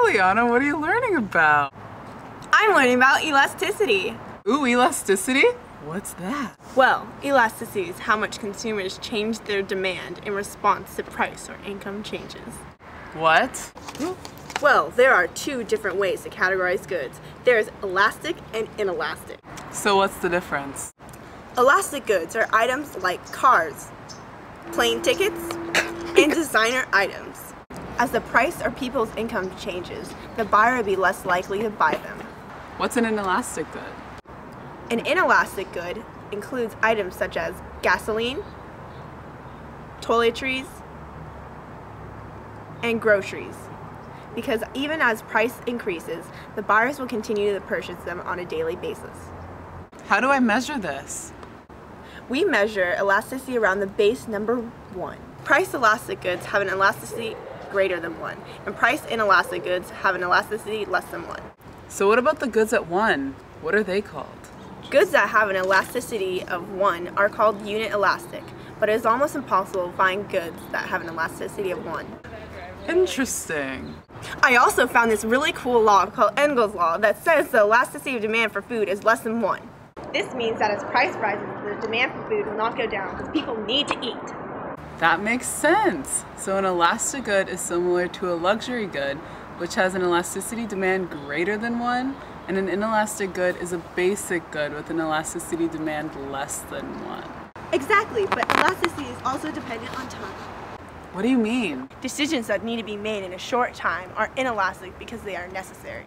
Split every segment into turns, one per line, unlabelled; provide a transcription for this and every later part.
Liana, what are you learning about?
I'm learning about elasticity.
Ooh, elasticity? What's that?
Well, elasticity is how much consumers change their demand in response to price or income changes.
What?
Well, there are two different ways to categorize goods. There's elastic and inelastic.
So what's the difference?
Elastic goods are items like cars, plane tickets, and designer items. As the price or people's income changes, the buyer will be less likely to buy them.
What's an inelastic good?
An inelastic good includes items such as gasoline, toiletries, and groceries. Because even as price increases, the buyers will continue to purchase them on a daily basis.
How do I measure this?
We measure elasticity around the base number 1. Price elastic goods have an elasticity greater than 1, and price inelastic goods have an elasticity less than 1.
So what about the goods at 1? What are they called?
Goods that have an elasticity of 1 are called unit elastic, but it is almost impossible to find goods that have an elasticity of 1.
Interesting.
I also found this really cool law called Engel's law that says the elasticity of demand for food is less than 1. This means that as price rises, the demand for food will not go down because people need to eat.
That makes sense. So an elastic good is similar to a luxury good, which has an elasticity demand greater than 1, and an inelastic good is a basic good with an elasticity demand less than 1.
Exactly, but elasticity is also dependent on time.
What do you mean?
Decisions that need to be made in a short time are inelastic because they are necessary.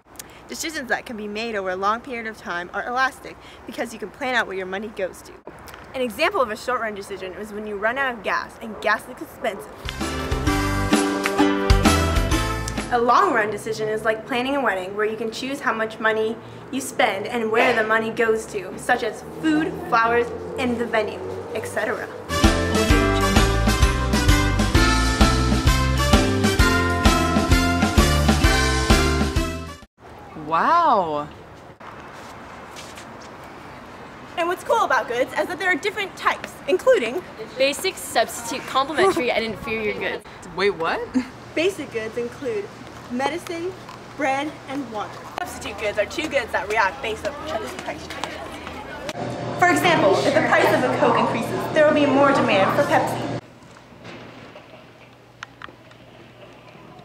Decisions that can be made over a long period of time are elastic because you can plan out where your money goes to. An example of a short-run decision is when you run out of gas, and gas is expensive. A long-run decision is like planning a wedding, where you can choose how much money you spend and where the money goes to, such as food, flowers, and the venue, etc.
Wow!
And what's cool about goods is that there are different types, including
basic, substitute, complementary, and inferior goods.
Wait, what?
basic goods include medicine, bread, and water. Substitute goods are two goods that react based on each other's price changes. For example, if the price of a Coke increases, there will be more demand for Pepsi.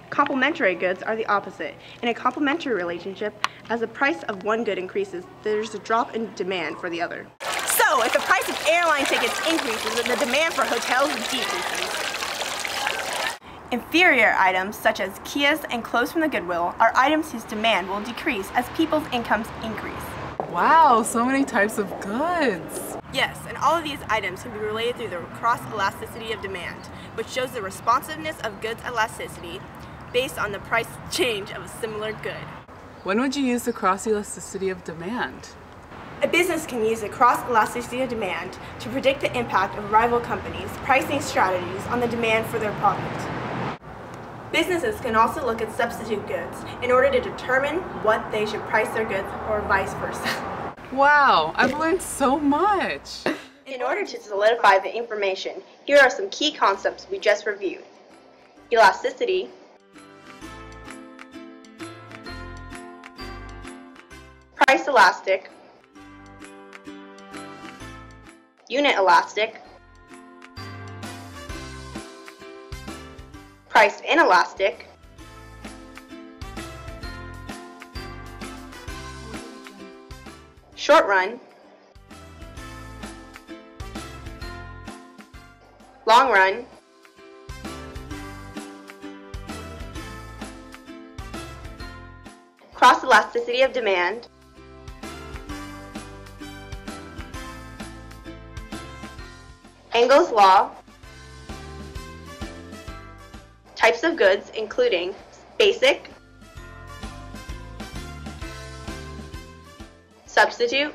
Complementary goods are the opposite. In a complementary relationship, as the price of one good increases, there's a drop in demand for the other. So, if the price of airline tickets increases, then the demand for hotels decreases. Inferior items, such as Kias and clothes from the Goodwill, are items whose demand will decrease as people's incomes increase.
Wow, so many types of goods.
Yes, and all of these items can be related through the cross-elasticity of demand, which shows the responsiveness of goods elasticity based on the price change of a similar good.
When would you use the cross-elasticity of demand?
A business can use the cross-elasticity of demand to predict the impact of rival companies' pricing strategies on the demand for their product. Businesses can also look at substitute goods in order to determine what they should price their goods, or vice versa.
Wow, I've learned so much.
In order to solidify the information, here are some key concepts we just reviewed. Elasticity, price elastic, unit elastic, price inelastic, short run, long run, cross elasticity of demand, Engel's law, types of goods including basic, substitute,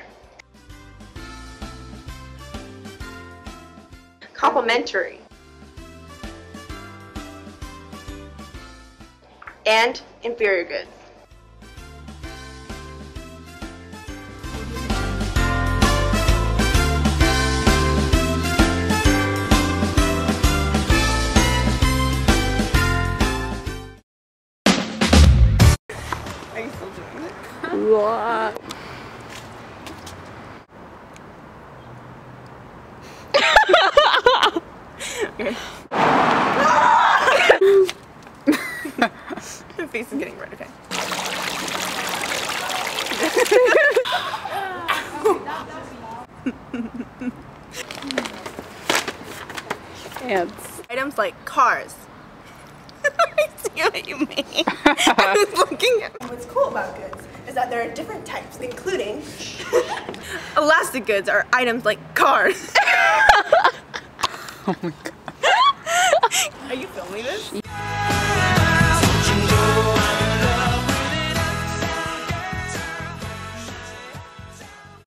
complementary, and inferior goods. My face is getting red, okay.
Ants.
Items like cars. I see what you mean. I was looking at. What's cool about goods is that there are different types, including elastic goods are items like cars.
Oh my god.
Are you filming this?